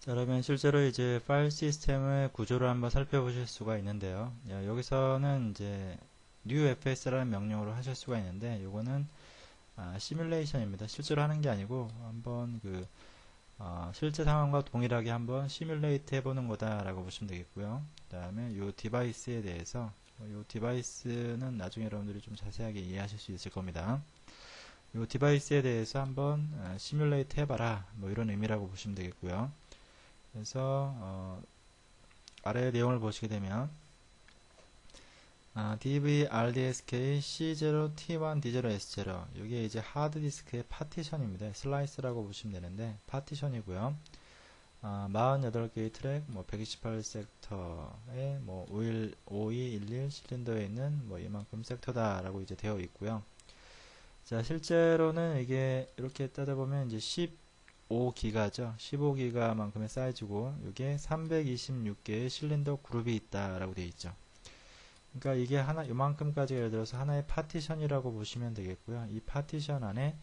자, 그러면 실제로 이제 파일 시스템의 구조를 한번 살펴보실 수가 있는데요. 여기서는 이제 newfs라는 명령으로 하실 수가 있는데, 요거는 시뮬레이션입니다. 실제로 하는 게 아니고 한번 실제 상황과 동일하게 한번 시뮬레이트 해보는 거다라고 보시면 되겠고요. 그 다음에 요 디바이스에 대해서, 요 디바이스는 나중에 여러분들이 좀 자세하게 이해하실 수 있을 겁니다. 요 디바이스에 대해서 한번 시뮬레이트 해봐라, 뭐 이런 의미라고 보시면 되겠고요. 그래서 아래 내용을 보시게 되면 DV RDSK C0 T1 D0 S0 이게 이제 하드디스크의 파티션입니다. 슬라이스라고 보시면 되는데 파티션이고요. 48개의 트랙, 뭐 128섹터에 뭐 5211 실린더에 있는 뭐 이만큼 섹터다라고 이제 되어 있고요. 자, 실제로는 이게 이렇게 따져보면 이제 15기가죠. 15기가만큼의 사이즈고, 이게 326개의 실린더 그룹이 있다라고 되어 있죠. 그러니까 이게 하나, 요만큼까지 예를 들어서 하나의 파티션이라고 보시면 되겠고요. 이 파티션 안에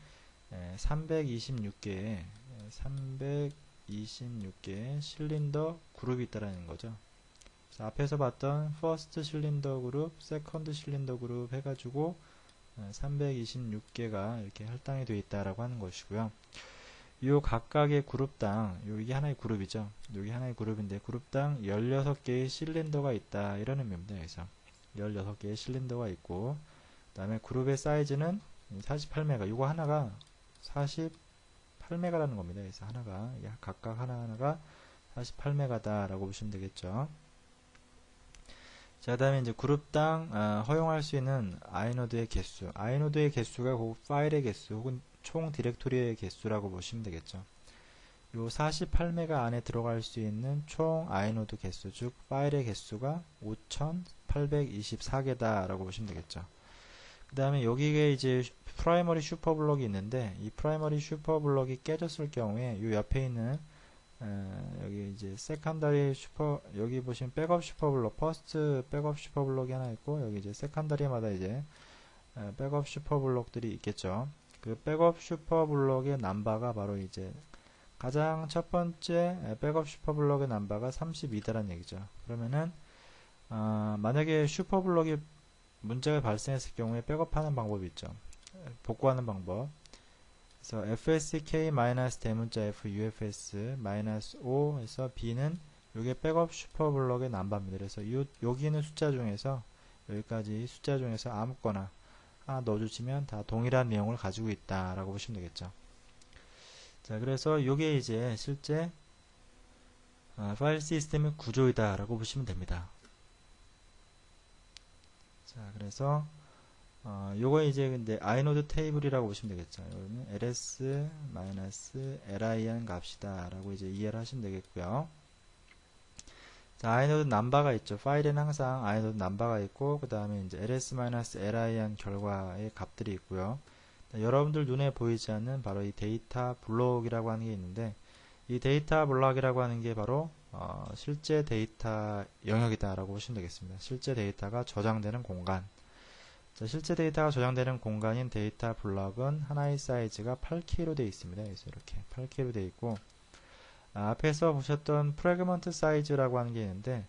326개의 실린더 그룹이 있다라는 거죠. 그래서 앞에서 봤던 퍼스트 실린더 그룹, 세컨드 실린더 그룹 해가지고 326개가 이렇게 할당이 되어 있다라고 하는 것이고요. 요 각각의 그룹당, 이게 하나의 그룹이죠. 여기 하나의 그룹인데 그룹당 16개의 실린더가 있다 이런 의미입니다. 그래서 16개의 실린더가 있고, 그 다음에 그룹의 사이즈는 48메가, 이거 하나가 48메가라는 겁니다. 그래서 하나가 각각 하나하나가 48메가다 라고 보시면 되겠죠. 자, 그 다음에 이제 그룹당 허용할 수 있는 아이노드의 개수, 아이노드의 개수가 그 파일의 개수 혹은 총 디렉토리의 개수라고 보시면 되겠죠. 요 48메가 안에 들어갈 수 있는 총 아이노드 개수, 즉 파일의 개수가 5824개다 라고 보시면 되겠죠. 그 다음에 여기에 이제 프라이머리 슈퍼블럭이 있는데, 이 프라이머리 슈퍼블럭이 깨졌을 경우에 요 옆에 있는 여기 이제 세컨다리 슈퍼, 여기 보시면 백업 슈퍼블럭, 퍼스트 백업 슈퍼블럭이 하나 있고, 여기 이제 세컨다리마다 이제 백업 슈퍼블럭들이 있겠죠. 그 백업 슈퍼블럭의 남바가 바로 이제 가장 첫 번째 백업 슈퍼블럭의 남바가 32다라는 얘기죠. 그러면은 만약에 슈퍼블럭이 문제가 발생했을 경우에 백업하는 방법이 있죠. 복구하는 방법. 그래서 fsk-대문자 f ufs-o 해서 b는 이게 백업 슈퍼블럭의 남바입니다. 그래서 여기 있는 숫자 중에서 여기까지 숫자 중에서 아무거나 하나 넣어주시면 다 동일한 내용을 가지고 있다라고 보시면 되겠죠. 자, 그래서 이게 이제 실제 파일 시스템의 구조이다 라고 보시면 됩니다. 자, 그래서 요거 이제 근데 아이노드 테이블이라고 보시면 되겠죠. 여기는 ls-lin 값이다 라고 이제 이해를 하시면 되겠고요. 자, 아이노드 남바가 있죠. 파일에는 항상 아이노드 남바가 있고, 그 다음에 이제 ls-lin 결과의 값들이 있고요. 여러분들 눈에 보이지 않는 바로 이 데이터 블록이라고 하는 게 있는데, 이 데이터 블록이라고 하는 게 바로 실제 데이터 영역이다 라고 보시면 되겠습니다. 실제 데이터가 저장되는 공간. 자, 실제 데이터가 저장되는 공간인 데이터 블록은 하나의 사이즈가 8K로 되어 있습니다. 그래서 이렇게 8K로 되어 있고, 앞에서 보셨던 프래그먼트 사이즈라고 하는 게 있는데,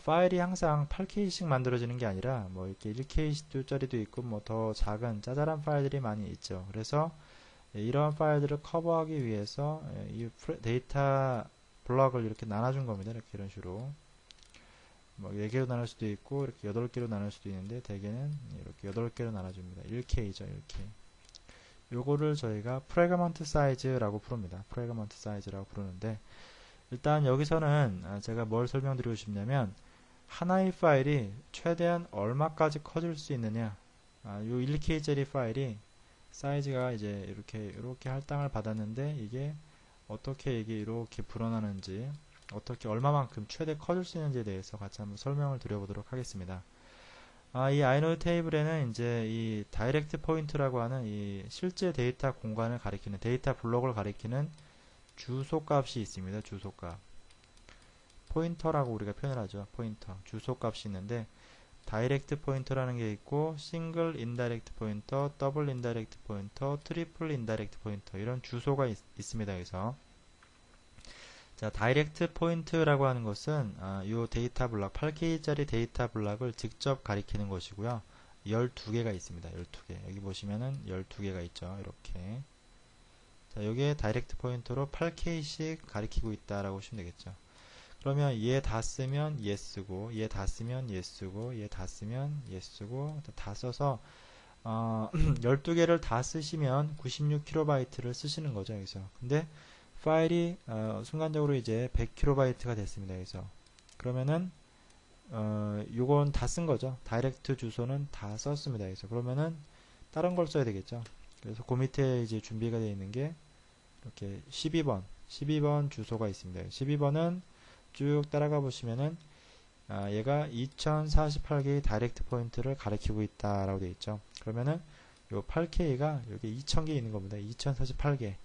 파일이 항상 8K씩 만들어지는 게 아니라 뭐 이렇게 1K짜리도 있고 뭐 더 작은 짜잘한 파일들이 많이 있죠. 그래서 이러한 파일들을 커버하기 위해서 이 데이터 블록을 이렇게 나눠준 겁니다. 이렇게 이런 식으로 뭐 4개로 나눌 수도 있고 이렇게 8개로 나눌 수도 있는데 대개는 이렇게 8개로 나눠줍니다. 1K죠. 1K. 요거를 저희가 프래그먼트 사이즈라고 부릅니다. 프래그먼트 사이즈라고 부르는데, 일단 여기서는 제가 뭘 설명드리고 싶냐면 하나의 파일이 최대한 얼마까지 커질 수 있느냐, 요 1K짜리 파일이 사이즈가 이제 이렇게 할당을 받았는데 이게 어떻게 이게 이렇게 불어나는지, 어떻게 얼마만큼 최대 커질 수 있는지에 대해서 같이 한번 설명을 드려보도록 하겠습니다. 이 아이노드 테이블에는 이제 이 다이렉트 포인트라고 하는 이 실제 데이터 공간을 가리키는 데이터 블록을 가리키는 주소값이 있습니다. 주소값. 포인터라고 우리가 표현을 하죠. 포인터. 주소값이 있는데 다이렉트 포인터라는 게 있고 싱글 인다이렉트 포인터, 더블 인다이렉트 포인터, 트리플 인다이렉트 포인터 이런 주소가 있습니다. 그래서 자, 다이렉트 포인트라고 하는 것은 이 데이터 블록 8K짜리 데이터 블록을 직접 가리키는 것이고요. 12개가 있습니다. 12개. 여기 보시면은 12개가 있죠. 이렇게. 자, 여기에 다이렉트 포인터로 8K씩 가리키고 있다라고 보시면 되겠죠. 그러면 얘 다 쓰면 얘 쓰고, 얘 다 쓰면 얘 쓰고, 얘 다 쓰면 얘 쓰고, 다 써서 12개를 다 쓰시면 96KB를 쓰시는 거죠. 여기서. 근데 파일이 순간적으로 이제 100KB가 됐습니다. 여기서. 그러면은 요건 다 쓴 거죠. 다이렉트 주소는 다 썼습니다. 여기서. 그러면은 다른 걸 써야 되겠죠. 그래서 그 밑에 이제 준비가 되어 있는 게 이렇게 12번 주소가 있습니다. 12번은 쭉 따라가 보시면은 얘가 2048개의 다이렉트 포인트를 가리키고 있다라고 되어 있죠. 그러면은 요 8K가 여기 2000개 있는 겁니다. 2048개.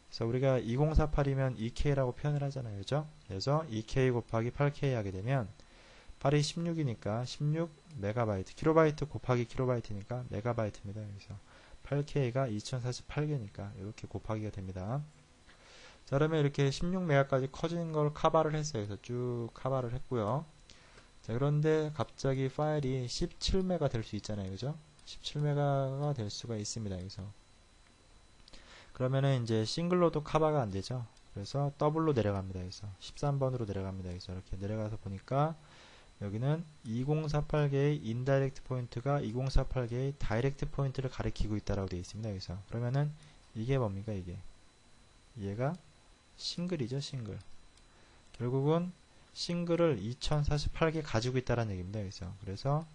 그래서 우리가 2048이면 2K라고 표현을 하잖아요. 그죠? 그래서 2K 곱하기 8K 하게 되면 8이 16이니까 16 메가바이트, 킬로바이트 곱하기 킬로바이트니까 메가바이트입니다. 그래서 8K가 2048개니까 이렇게 곱하기가 됩니다. 자, 그러면 이렇게 16메가까지 커지는 걸 커버를 했어요. 그래서 쭉 커버를 했고요. 자, 그런데 갑자기 파일이 17메가 될 수 있잖아요. 그죠? 17메가가 될 수가 있습니다. 여기서. 그러면은 이제 싱글로도 커버가 안 되죠. 그래서 더블로 내려갑니다. 여기서 13번으로 내려갑니다. 여기서 이렇게 내려가서 보니까 여기는 2048개의 인다이렉트 포인트가 2048개의 다이렉트 포인트를 가리키고 있다라고 되어 있습니다. 여기서. 그러면은 이게 뭡니까? 이게. 얘가 싱글이죠. 싱글. 결국은 싱글을 2048개 가지고 있다는 얘기입니다. 여기서. 그래서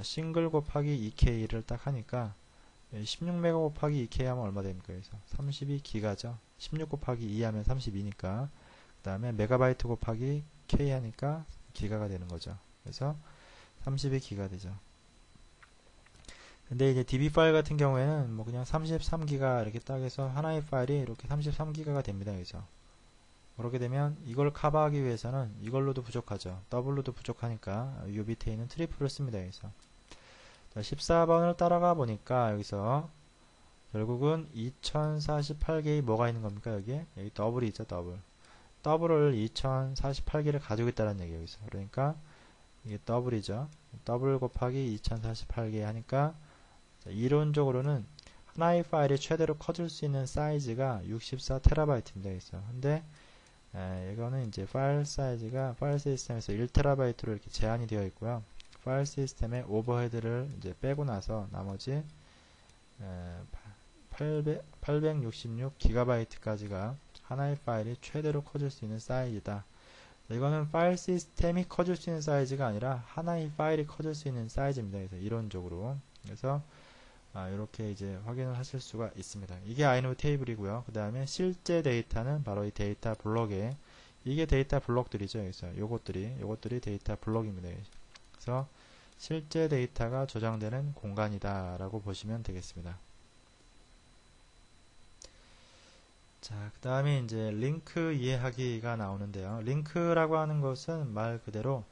싱글 곱하기 2K를 딱 하니까 16메가 곱하기 2K 하면 얼마 됩니까? 그래서 32기가죠. 16 곱하기 2 하면 32니까 그 다음에 메가바이트 곱하기 K 하니까 기가가 되는 거죠. 그래서 32기가 되죠. 근데 이제 DB 파일 같은 경우에는 뭐 그냥 33기가 이렇게 딱 해서 하나의 파일이 이렇게 33기가가 됩니다. 그래서 그렇게 되면 이걸 커버하기 위해서는 이걸로도 부족하죠. 더블로도 부족하니까 요 밑에 있는 트리플을 씁니다. 여기서. 자, 14번을 따라가 보니까 여기서 결국은 2048개의 뭐가 있는 겁니까? 여기에? 여기 더블이 있죠. 더블을 2048개를 가지고 있다는 얘기예요. 여기서. 그러니까 이게 더블이죠. 더블 곱하기 2048개 하니까 자, 이론적으로는 하나의 파일이 최대로 커질 수 있는 사이즈가 64TB입니다. 여기서. 근데 이거는 이제 파일 사이즈가 파일 시스템에서 1TB로 이렇게 제한이 되어 있고요. 파일 시스템의 오버헤드를 이제 빼고 나서 나머지 866GB까지가 하나의 파일이 최대로 커질 수 있는 사이즈다. 이거는 파일 시스템이 커질 수 있는 사이즈가 아니라 하나의 파일이 커질 수 있는 사이즈입니다. 그래서 이론적으로. 그래서 이렇게 이제 확인을 하실 수가 있습니다. 이게 아이노드 테이블이고요. 그 다음에 실제 데이터는 바로 이 데이터 블록에 이게 데이터 블록들이죠. 그래서 요것들이 데이터 블록입니다. 그래서 실제 데이터가 저장되는 공간이다 라고 보시면 되겠습니다. 자, 그 다음에 이제 링크 이해하기가 나오는데요. 링크라고 하는 것은 말 그대로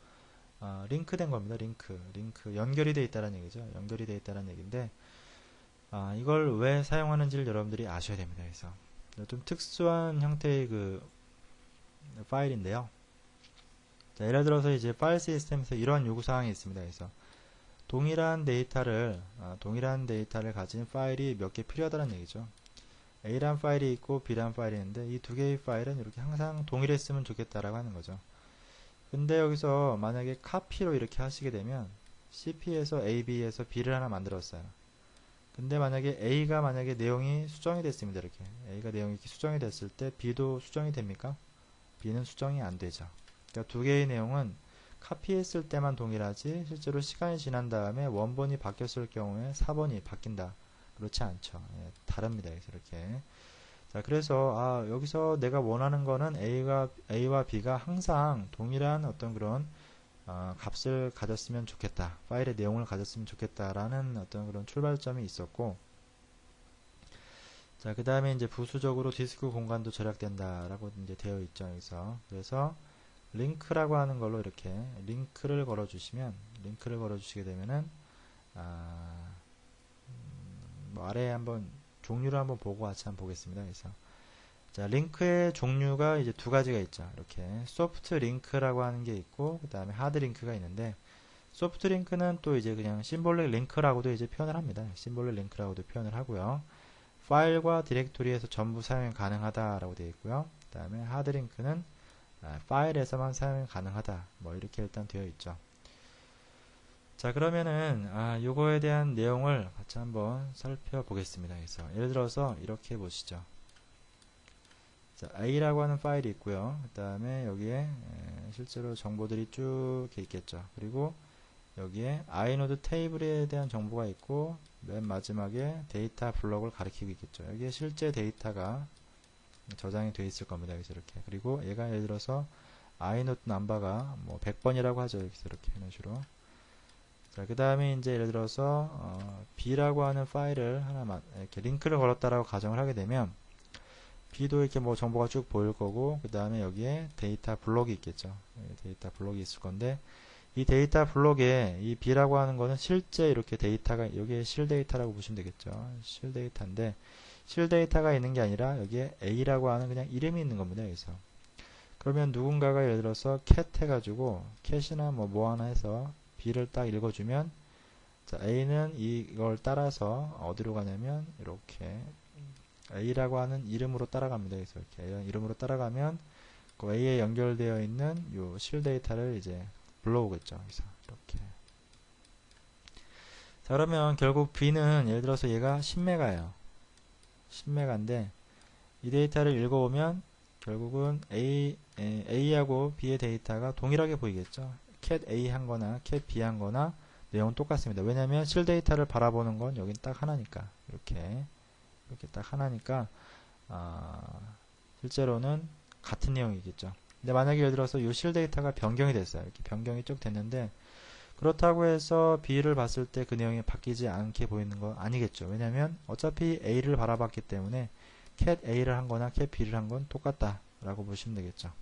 링크된 겁니다. 링크 연결이 되어 있다는 얘기죠. 연결이 되어 있다는 얘기인데 이걸 왜 사용하는지를 여러분들이 아셔야 됩니다. 그래서 좀 특수한 형태의 그 파일인데요. 자, 예를 들어서 이제 파일 시스템에서 이러한 요구사항이 있습니다. 그래서 동일한 데이터를 가진 파일이 몇 개 필요하다는 얘기죠. A란 파일이 있고 B란 파일이 있는데 이 두 개의 파일은 이렇게 항상 동일했으면 좋겠다라고 하는 거죠. 근데 여기서 만약에 카피로 이렇게 하시게 되면 CP에서 A, B에서 B를 하나 만들었어요. 근데 만약에 A가 내용이 수정이 됐습니다. 이렇게 A가 내용이 수정이 됐을 때 B도 수정이 됩니까? B는 수정이 안 되죠. 그러니까 두 개의 내용은 카피했을 때만 동일하지 실제로 시간이 지난 다음에 원본이 바뀌었을 경우에 4번이 바뀐다. 그렇지 않죠. 예, 다릅니다. 이렇게. 자, 그래서 여기서 내가 원하는 거는 A와 B가 항상 동일한 어떤 그런 값을 가졌으면 좋겠다. 파일의 내용을 가졌으면 좋겠다라는 어떤 그런 출발점이 있었고, 자, 그 다음에 이제 부수적으로 디스크 공간도 절약된다라고 이제 되어 있죠. 여기서. 그래서 링크라고 하는 걸로 이렇게 링크를 걸어주시게 되면은 뭐 아래에 한번 종류를 한번 보고 같이 한번 보겠습니다. 그래서 자, 링크의 종류가 이제 두 가지가 있죠. 이렇게 소프트 링크라고 하는 게 있고, 그 다음에 하드 링크가 있는데, 소프트 링크는 또 이제 그냥 심볼릭 링크라고도 이제 표현을 합니다. 심볼릭 링크라고도 표현을 하고요. 파일과 디렉토리에서 전부 사용이 가능하다라고 되어 있고요. 그 다음에 하드 링크는 파일에서만 사용이 가능하다. 뭐 이렇게 일단 되어 있죠. 자, 그러면은 요거에 대한 내용을 같이 한번 살펴보겠습니다. 그래서 예를 들어서 이렇게 보시죠. 자, A라고 하는 파일이 있고요. 그 다음에 여기에 실제로 정보들이 쭉 이렇게 있겠죠. 그리고 여기에 아이노드 테이블에 대한 정보가 있고, 맨 마지막에 데이터 블록을 가리키고 있겠죠. 여기에 실제 데이터가 저장이 되어 있을 겁니다. 여기서 이렇게. 그리고 얘가 예를 들어서 아이노드 넘버가 뭐 100번이라고 하죠. 여기서 이렇게 이런 식으로. 자, 그 다음에 이제 예를 들어서 B라고 하는 파일을 하나만 이렇게 링크를 걸었다라고 가정을 하게 되면, B도 이렇게 뭐 정보가 쭉 보일 거고, 그 다음에 여기에 데이터 블록이 있겠죠. 데이터 블록이 있을 건데, 이 데이터 블록에 이 B라고 하는 거는 실제 이렇게 데이터가, 여기에 실 데이터라고 보시면 되겠죠. 실 데이터인데, 실 데이터가 있는 게 아니라 여기에 A라고 하는 그냥 이름이 있는 겁니다. 여기서. 그러면 누군가가 예를 들어서 cat 해가지고, cat이나 뭐 하나 해서 B를 딱 읽어주면, 자, A는 이걸 따라서 어디로 가냐면, 이렇게 A라고 하는 이름으로 따라갑니다. 그래서 이렇게 이런 이름으로 따라가면 그 A에 연결되어 있는 요 실 데이터를 이제 불러오겠죠. 그래서 이렇게. 자, 그러면 결국 B는 예를 들어서 얘가 10메가예요. 10메가인데 이 데이터를 읽어오면 결국은 A하고 B의 데이터가 동일하게 보이겠죠. cat A 한 거나 cat B 한 거나 내용은 똑같습니다. 왜냐하면 실 데이터를 바라보는 건 여긴 딱 하나니까. 이렇게 딱 하나니까 실제로는 같은 내용이겠죠. 근데 만약에 예를 들어서 이 실 데이터가 변경이 됐어요. 이렇게 변경이 쭉 됐는데 그렇다고 해서 B를 봤을 때 그 내용이 바뀌지 않게 보이는 거 아니겠죠. 왜냐하면 어차피 A를 바라봤기 때문에 cat A를 한 거나 cat B를 한 건 똑같다 라고 보시면 되겠죠.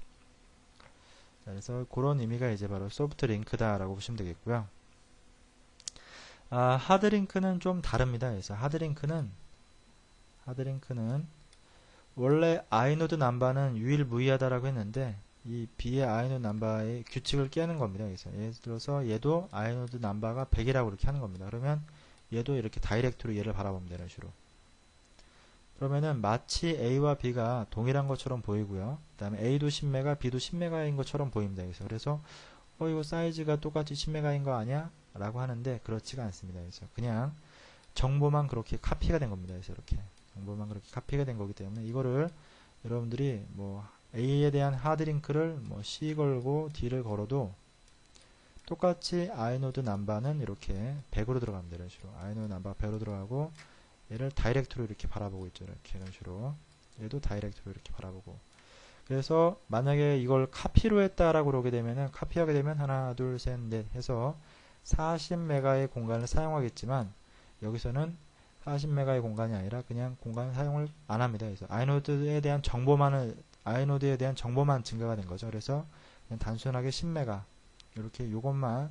자, 그래서 그런 의미가 이제 바로 소프트 링크다 라고 보시면 되겠고요. 하드 링크는 좀 다릅니다. 그래서 하드 링크는 원래 아이노드 넘버는 유일무이하다라고 했는데 이 B의 아이노드 넘버의 규칙을 깨는 겁니다. 그래서 예를 들어서 얘도 아이노드 넘버가 100이라고 이렇게 하는 겁니다. 그러면 얘도 이렇게 다이렉트로 얘를 바라보면 되는 식으로. 그러면은 마치 A와 B가 동일한 것처럼 보이고요. 그 다음에 A도 10메가, B도 10메가인 것처럼 보입니다. 그래서 이거 사이즈가 똑같이 10메가인 거 아니야? 라고 하는데 그렇지가 않습니다. 그래서 그냥 정보만 그렇게 카피가 된 겁니다. 그래서 이렇게 정보만 그렇게 카피가 된 거기 때문에 이거를 여러분들이 뭐 A에 대한 하드링크를 뭐 C 걸고 D를 걸어도 똑같이 아이노드 넘버는 이렇게 100으로 들어갑니다. 이런 식으로 아이노드 넘버가 100으로 들어가고 얘를 다이렉트로 이렇게 바라보고 있죠. 이렇게 이런 식으로 얘도 다이렉트로 이렇게 바라보고. 그래서 만약에 이걸 카피로 했다라고 그러게 되면은 카피하게 되면 하나 둘 셋 넷 해서 40메가의 공간을 사용하겠지만 여기서는 40메가의 공간이 아니라 그냥 공간 사용을 안 합니다. 그래서 아이노드에 대한 정보만 증가가 된 거죠. 그래서 그냥 단순하게 10메가 이렇게 요것만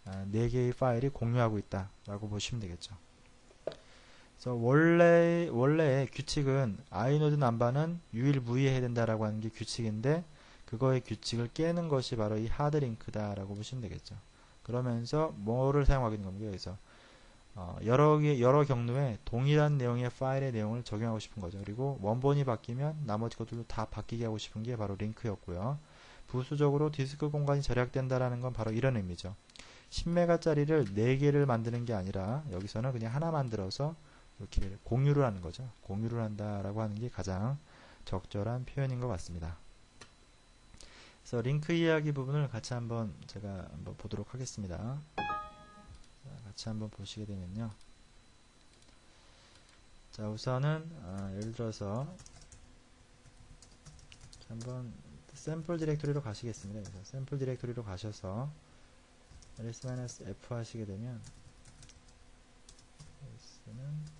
4개의 파일이 공유하고 있다라고 보시면 되겠죠. 그래서 원래의 규칙은 아이노드 넘버는 유일무이해야 된다라고 하는 게 규칙인데 그거의 규칙을 깨는 것이 바로 이 하드링크다라고 보시면 되겠죠. 그러면서 뭐를 사용하게 된 겁니다. 그래서 여러 경로에 동일한 내용의 파일의 내용을 적용하고 싶은 거죠. 그리고 원본이 바뀌면 나머지 것들도 다 바뀌게 하고 싶은 게 바로 링크였고요. 부수적으로 디스크 공간이 절약된다라는 건 바로 이런 의미죠. 10메가짜리를 4개를 만드는 게 아니라 여기서는 그냥 하나 만들어서 이렇게 공유를 하는 거죠. 공유를 한다라고 하는 게 가장 적절한 표현인 것 같습니다. 그래서 링크 이야기 부분을 같이 제가 한번 보도록 하겠습니다. 같이 한번 보시게 되면요. 자, 우선은 예를 들어서 한번 샘플 디렉토리로 가시겠습니다. 그래서 샘플 디렉토리로 가셔서 ls-f 하시게 되면 s는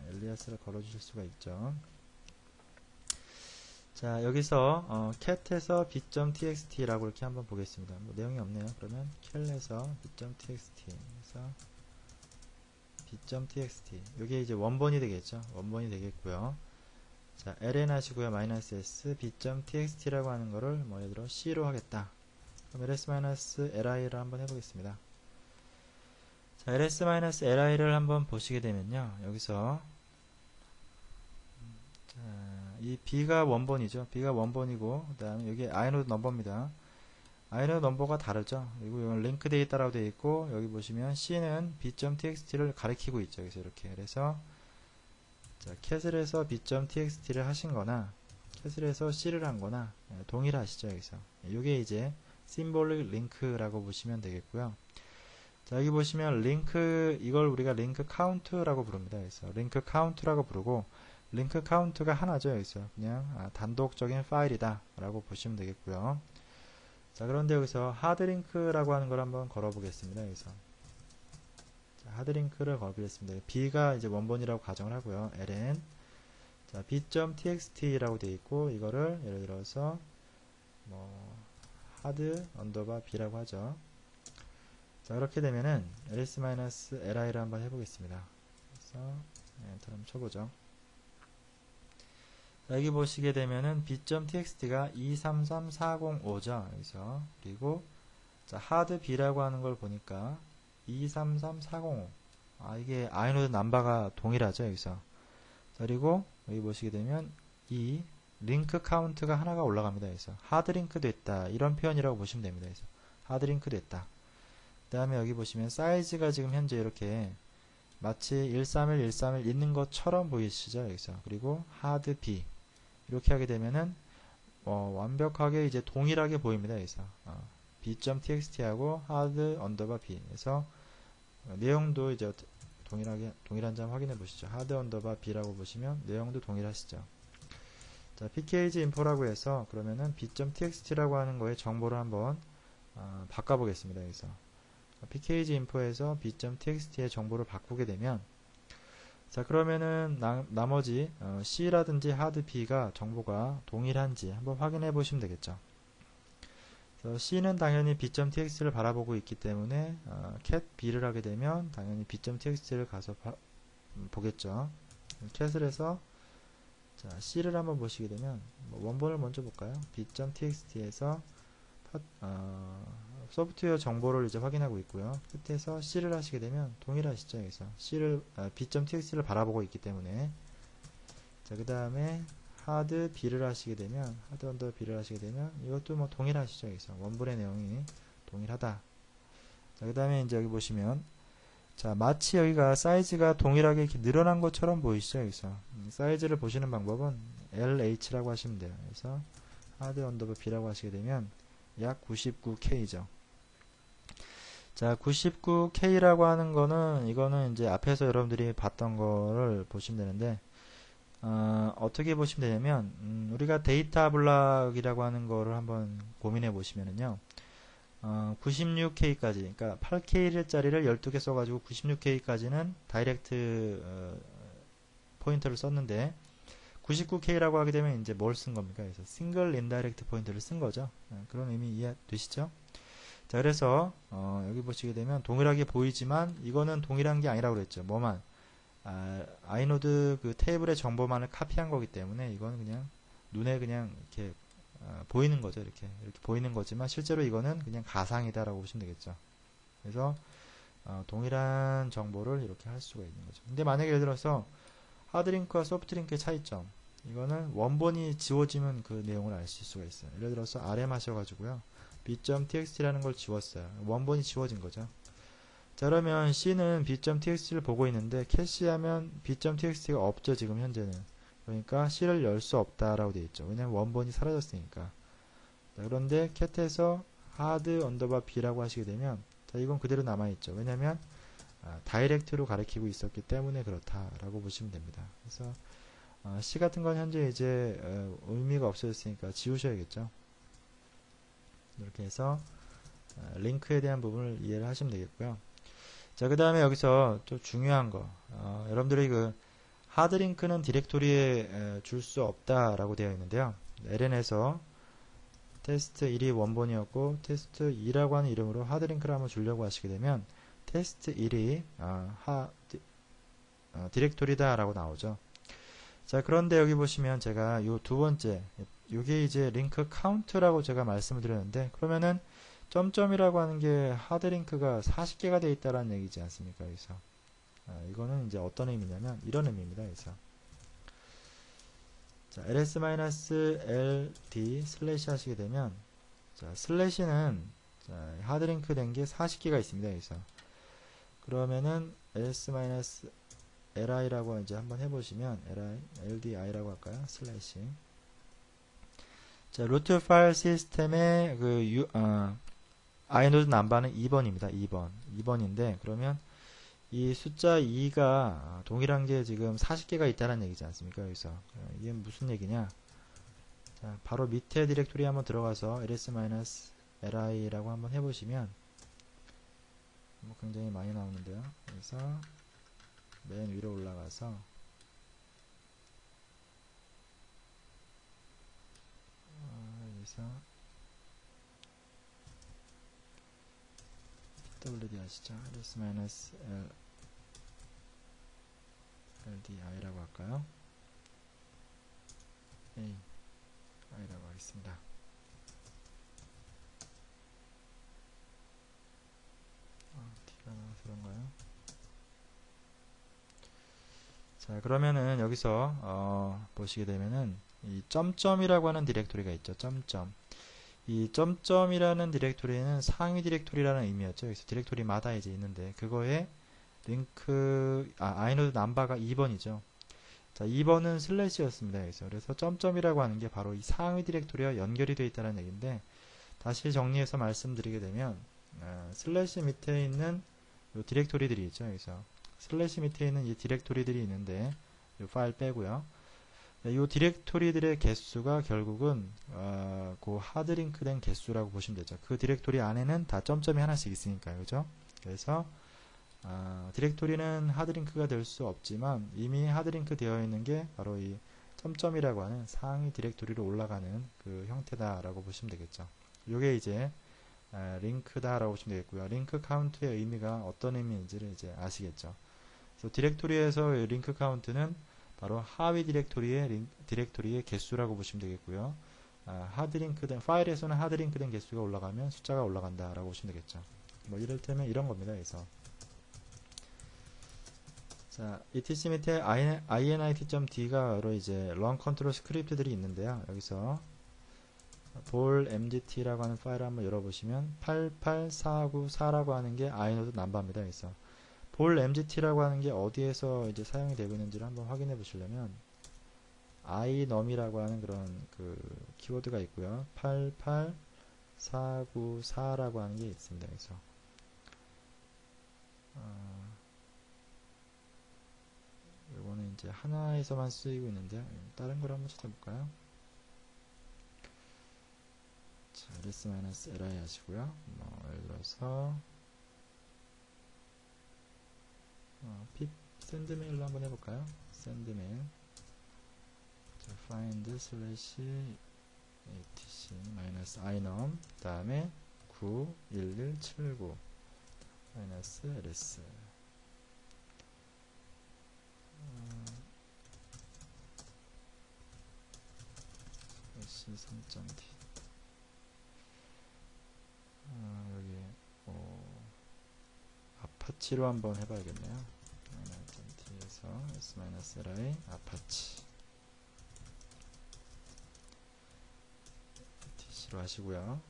엘리아스를 걸어주실 수가 있죠. 자, 여기서 cat에서 b.txt라고 이렇게 한번 보겠습니다. 뭐 내용이 없네요. 그러면 cal에서 b.txt 해서 b.txt 이게 이제 원본이 되겠죠. 원본이 되겠고요. 자, ln 하시고요. -s b.txt라고 하는 거를 뭐 예를 들어 c로 하겠다. 그럼 ls-li를 한번 해보겠습니다. 자, ls-li를 한번 보시게 되면요. 여기서 자, 이 b가 원본이죠. b가 원본이고 그 다음에 여기 inode 넘버입니다. inode 넘버가 다르죠. 그리고 이건 링크 데이터라고 되어 있고 여기 보시면 c는 b.txt를 가리키고 있죠. 그래서 이렇게 그래서 자, 캣을해서 b.txt를 하신 거나 캣을해서 c를 한 거나 동일하시죠. 여기서 이게 이제 symbolic link라고 보시면 되겠고요. 자, 여기 보시면 링크, 이걸 우리가 링크 카운트라고 부릅니다. 그래서 링크 카운트라고 부르고 링크 카운트가 하나죠. 여기서 그냥 단독적인 파일이다 라고 보시면 되겠고요. 자, 그런데 여기서 하드링크라고 하는 걸 한번 걸어 보겠습니다. 여기서 하드링크를 걸어보겠습니다. b가 이제 원본이라고 가정을 하고요. ln 자, b.txt라고 되어 있고 이거를 예를 들어서 뭐 hard underbar b라고 하죠. 자, 그렇게 되면은 ls-li를 한번 해보겠습니다. 그래서 엔터 한번 쳐보죠. 자, 여기 보시게 되면은 b.txt가 233405죠. 여기서 그리고 자, hard b라고 하는 걸 보니까 233405. 이게 inode 넘버가 동일하죠. 여기서. 자, 그리고 여기 보시게 되면 이 링크 카운트가 하나가 올라갑니다. 그래서 하드 링크 됐다. 이런 표현이라고 보시면 됩니다. 그래서 하드 링크 됐다. 그 다음에 여기 보시면 사이즈가 지금 현재 이렇게 마치 131, 131 있는 것처럼 보이시죠. 여기서. 그리고 hard b. 이렇게 하게 되면은 완벽하게 이제 동일하게 보입니다. 여기서. b.txt하고 hard underbar b. 그래서 내용도 이제 동일한 점 확인해 보시죠. hard underbar b라고 보시면 내용도 동일하시죠. 자, pkg info라고 해서 그러면은 b.txt라고 하는 거에 정보를 한번 바꿔보겠습니다. 여기서 pkg info에서 b.txt의 정보를 바꾸게 되면 자, 그러면은 나머지 c라든지 hard b가 정보가 동일한지 한번 확인해 보시면 되겠죠. c는 당연히 b.txt를 바라보고 있기 때문에 cat b를 하게 되면 당연히 b.txt를 가서 보겠죠. cat을 해서 자, c를 한번 보시게 되면 원본을 먼저 볼까요? b.txt에서 소프트웨어 정보를 이제 확인하고 있고요. 끝에서 c를 하시게 되면 동일하시죠. 여기서 c를 b.txt를 바라보고 있기 때문에 자, 그 다음에 hard b를 하시게 되면 hard under b를 하시게 되면 이것도 뭐 동일하시죠. 여기서 원본의 내용이 동일하다. 자, 그 다음에 이제 여기 보시면 자, 마치 여기가 사이즈가 동일하게 이렇게 늘어난 것처럼 보이시죠. 여기서 사이즈를 보시는 방법은 LH라고 하시면 돼요. 그래서 hard under b라고 하시게 되면 약 99K죠. 자, 99K라고 하는 거는 이거는 이제 앞에서 여러분들이 봤던 거를 보시면 되는데 어떻게 보시면 되냐면 우리가 데이터 블락이라고 하는 거를 한번 고민해 보시면은요 96K까지 그러니까 8K짜리를 12개 써가지고 96K까지는 다이렉트 포인터를 썼는데 99K라고 하게 되면 이제 뭘 쓴 겁니까? 그래서 싱글 인다이렉트 포인터를 쓴 거죠. 그런 의미 이해되시죠? 자, 그래서 여기 보시게 되면 동일하게 보이지만 이거는 동일한 게 아니라고 그랬죠. 뭐만 inode 그 테이블의 정보만을 카피한 거기 때문에 이건 그냥 눈에 그냥 이렇게 보이는 거죠. 이렇게 보이는 거지만 실제로 이거는 그냥 가상이다라고 보시면 되겠죠. 그래서 동일한 정보를 이렇게 할 수가 있는 거죠. 근데 만약에 예를 들어서 하드링크와 소프트링크의 차이점 이거는 원본이 지워지면 그 내용을 알 수가 있어요. 예를 들어서 rm 하셔가지고요 b.txt라는 걸 지웠어요. 원본이 지워진 거죠. 자, 그러면 c는 b.txt를 보고 있는데 캐시하면 b.txt가 없죠. 지금 현재는. 그러니까 c를 열 수 없다라고 되어 있죠. 왜냐면 원본이 사라졌으니까. 자, 그런데 cat에서 hard underbar b라고 하시게 되면 자, 이건 그대로 남아있죠. 왜냐면 다이렉트로 가리키고 있었기 때문에 그렇다라고 보시면 됩니다. 그래서 C 같은 건 현재 이제 의미가 없어졌으니까 지우셔야겠죠. 이렇게 해서 링크에 대한 부분을 이해를 하시면 되겠고요. 자, 그 다음에 여기서 또 중요한 거 여러분들이 그 하드링크는 디렉토리에 줄 수 없다라고 되어 있는데요. ln에서 테스트 1이 원본이었고 테스트 2라고 하는 이름으로 하드링크를 한번 주려고 하시게 되면 테스트 1이 디렉토리다 라고 나오죠. 자, 그런데 여기 보시면 제가 요 두 번째, 요게 이제 링크 카운트라고 제가 말씀을 드렸는데, 그러면은 점점이라고 하는 게 하드링크가 40개가 돼 있다라는 얘기지 않습니까? 여기서. 이거는 이제 어떤 의미냐면 이런 의미입니다. 그래서 자, ls-ld 슬래시 하시게 되면, 자, 슬래시는 자, 하드링크 된 게 40개가 있습니다. 그래서 그러면은 ls-li라고 이제 한번 해보시면 ldi라고 할까요? 슬래시. 자, 루트 파일 시스템의 그 아이노드 넘버는 2번입니다. 2번인데 그러면 이 숫자 2가 동일한 게 지금 40개가 있다는 얘기지 않습니까? 여기서 이게 무슨 얘기냐? 자, 바로 밑에 디렉토리 한번 들어가서 ls-li라고 한번 해보시면 뭐 굉장히 많이 나오는데요. 그래서 맨 위로 올라가서 여기서 wd 하시죠. ls-ldi라고 할까요? i라고 하겠습니다. D가 나와서 그런가요? 자, 그러면은 여기서 보시게 되면은 이 점점이라고 하는 디렉토리가 있죠. 점점. 이 점점이라는 디렉토리는 상위 디렉토리라는 의미였죠. 그래서 디렉토리마다 이제 있는데 그거에 링크 아이노드 넘버가 2번이죠. 자, 2번은 슬래시였습니다. 그래서 점점이라고 하는 게 바로 이 상위 디렉토리와 연결이 되어 있다는 얘기인데, 다시 정리해서 말씀드리게 되면 슬래시 밑에 있는 요 디렉토리들이 있죠. 그래서 슬래시 밑에 있는 이 디렉토리들이 있는데 이 파일 빼고요. 이 디렉토리들의 개수가 결국은 그 하드링크된 개수라고 보시면 되죠. 그 디렉토리 안에는 다 점점이 하나씩 있으니까요. 그죠? 그래서 디렉토리는 하드링크가 될 수 없지만 이미 하드링크 되어 있는 게 바로 이 점점이라고 하는 상위 디렉토리로 올라가는 그 형태다라고 보시면 되겠죠. 이게 이제 링크다라고 보시면 되겠고요. 링크 카운트의 의미가 어떤 의미인지를 이제 아시겠죠. 그래서 디렉토리에서 링크 카운트는 바로 하위 디렉토리의 개수라고 보시면 되겠고요. 하드링크된 파일에서는 하드링크된 개수가 올라가면 숫자가 올라간다라고 보시면 되겠죠. 뭐 이를테면 이런 겁니다. 그래서 자, etc 밑에 init.d가 여러 이제 run control 스크립트들이 있는데요. 여기서 볼 mdt라고 하는 파일을 한번 열어보시면 88494라고 하는 게 inode 넘버입니다. 그래서 볼 mdt라고 하는 게 어디에서 이제 사용이 되고 있는지를 한번 확인해 보시려면 inom이라고 하는 그런 그 키워드가 있고요. 88494라고 하는 게 있습니다. 그래서 이거는 이제 하나에서만 쓰이고 있는데요. 다른 걸 한번 찾아볼까요? 자, ls-li 하시고요. 뭐 예를 들어서 pip sendmail로 한번 해볼까요? sendmail. 자, find slash etc -inom 그 다음에 91179 -ls slash 3.d 여기 아파치로 한번 해봐야겠네요. -d에서 s-li 아파치 tc로 하시고요.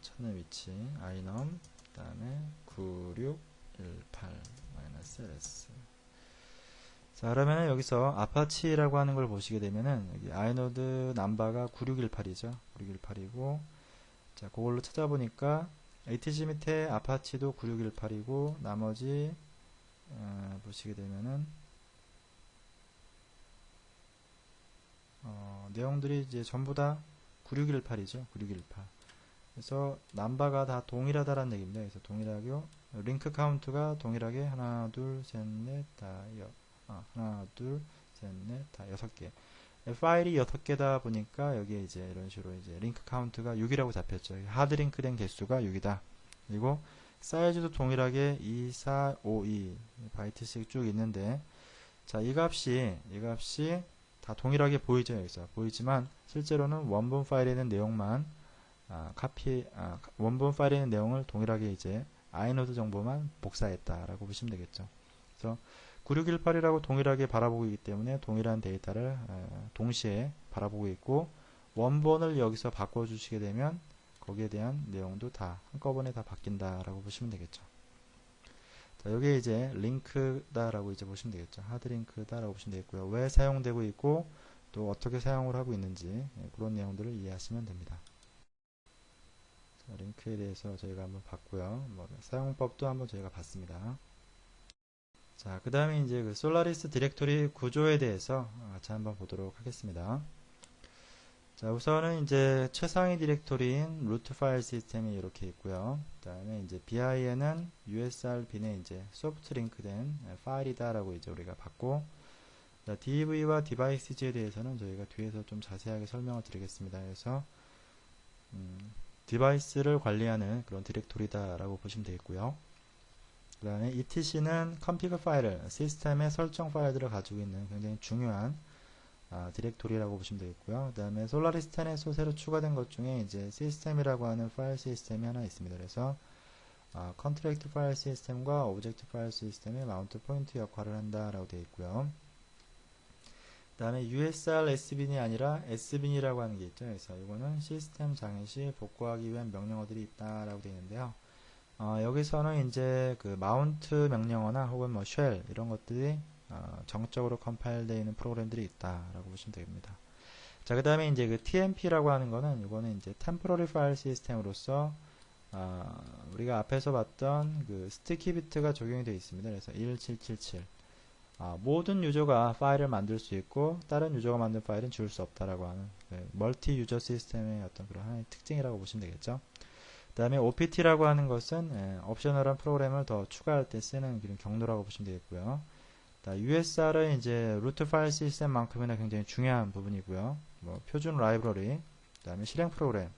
찾는 위치 inom 그 다음에 9618 -ls. 자, 그러면 여기서 아파치라고 하는 걸 보시게 되면은 여기 아이노드 넘버가 9618이죠. 9618이고, 자, 그걸로 찾아보니까 ATC 밑에 아파치도 9618이고 나머지 보시게 되면은 내용들이 이제 전부 다 9618이죠. 9618. 그래서 넘버가 다 동일하다라는 얘기입니다. 그래서 동일하고 링크 카운트가 동일하게 하나, 둘, 셋, 넷, 다 하나, 둘, 셋, 넷, 다 6개. 파일이 6개다 보니까 여기에 이제 이런 식으로 이제 링크 카운트가 6이라고 잡혔죠. 하드링크 된 개수가 6이다. 그리고 사이즈도 동일하게 2452 바이트씩 쭉 있는데, 자, 이 값이 다 동일하게 보이죠. 여기서 보이지만 실제로는 원본 파일에 있는 내용만 원본 파일에 있는 내용을 동일하게 이제 아이노드 정보만 복사했다라고 보시면 되겠죠. 그래서 9618이라고 동일하게 바라보고 있기 때문에 동일한 데이터를 동시에 바라보고 있고, 원본을 여기서 바꿔주시게 되면 거기에 대한 내용도 다 한꺼번에 다 바뀐다라고 보시면 되겠죠. 자, 여기 이제 링크다라고 이제 보시면 되겠죠. 하드링크다라고 보시면 되겠고요. 왜 사용되고 있고 또 어떻게 사용을 하고 있는지 그런 내용들을 이해하시면 됩니다. 자, 링크에 대해서 저희가 한번 봤고요. 사용법도 한번 저희가 봤습니다. 자, 그 다음에 이제 그 솔라리스 디렉토리 구조에 대해서 같이 한번 보도록 하겠습니다. 자, 우선은 이제 최상위 디렉토리인 루트 파일 시스템이 이렇게 있고요. 그 다음에 이제 BI에는 USR 빈에 이제 소프트 링크된 파일이다라고 이제 우리가 봤고, 자, DV와 디바이스즈에 대해서는 저희가 뒤에서 좀 자세하게 설명을 드리겠습니다. 그래서 디바이스를 관리하는 그런 디렉토리다라고 보시면 되겠고요. 그 다음에 ETC는 컴피그 파일을, 시스템의 설정 파일들을 가지고 있는 굉장히 중요한 디렉토리라고 보시면 되겠고요. 그 다음에 솔라리스 10에서 새로 추가된 것 중에 이제 시스템이라고 하는 파일 시스템이 하나 있습니다. 그래서 컨트랙트 파일 시스템과 오브젝트 파일 시스템의 마운트 포인트 역할을 한다라고 되어 있고요. 그 다음에 USR S빈이 아니라 S빈이라고 하는 게 있죠. 그래서 이거는 시스템 장애 시 복구하기 위한 명령어들이 있다라고 되어 있는데요. 여기서는 이제 그 마운트 명령어나 혹은 뭐 쉘 이런 것들이 정적으로 컴파일되어 있는 프로그램들이 있다라고 보시면 됩니다. 자, 그 다음에 이제 그 TMP라고 하는 거는 이거는 이제 Temporary File System으로서 우리가 앞에서 봤던 그 스티키 비트가 적용이 되어 있습니다. 그래서 1777 모든 유저가 파일을 만들 수 있고 다른 유저가 만든 파일은 지울 수 없다라고 하는 멀티 유저 시스템의 어떤 그런 하나의 특징이라고 보시면 되겠죠. 그 다음에 OPT라고 하는 것은 옵셔널한 프로그램을 더 추가할 때 쓰는 경로라고 보시면 되겠고요. USR은 이제 루트 파일 시스템만큼이나 굉장히 중요한 부분이고요. 뭐 표준 라이브러리, 그 다음에 실행 프로그램,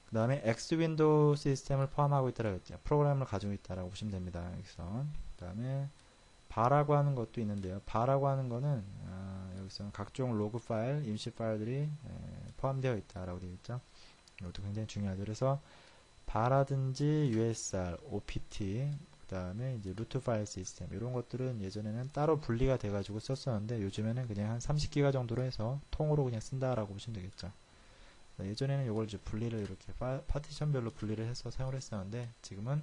그 다음에 X 윈도우 시스템을 포함하고 있다라고 했죠. 프로그램을 가지고 있다라고 보시면 됩니다. 여기서 그 다음에 바라고 하는 것도 있는데요. 바라고 하는 거는 여기서 각종 로그 파일, 임시 파일들이 포함되어 있다라고 되어 있죠. 이것도 굉장히 중요하죠. 그래서 바라든지 USR, OPT, 그 다음에 이제 루트 파일 시스템 이런 것들은 예전에는 따로 분리가 돼 가지고 썼었는데 요즘에는 그냥 한 30기가 정도로 해서 통으로 그냥 쓴다라고 보시면 되겠죠. 예전에는 이걸 이제 분리를 이렇게 파티션별로 분리를 해서 사용을 했었는데 지금은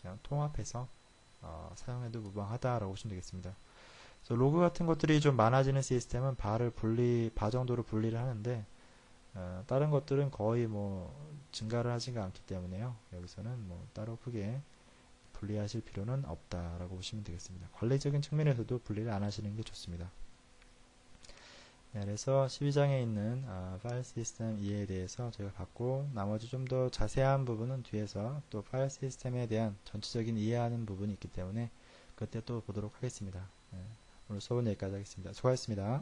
그냥 통합해서 사용해도 무방하다라고 보시면 되겠습니다. 그래서 로그 같은 것들이 좀 많아지는 시스템은 바 정도로 분리를 하는데 다른 것들은 거의 뭐 증가를 하지가 않기 때문에요. 여기서는 뭐 따로 크게 분리하실 필요는 없다라고 보시면 되겠습니다. 관리적인 측면에서도 분리를 안 하시는 게 좋습니다. 네, 그래서 12장에 있는 파일 시스템 이해에 대해서 제가 봤고, 나머지 좀 더 자세한 부분은 뒤에서 또 파일 시스템에 대한 전체적인 이해하는 부분이 있기 때문에 그때 또 보도록 하겠습니다. 네, 오늘 수업은 여기까지 하겠습니다. 수고하셨습니다.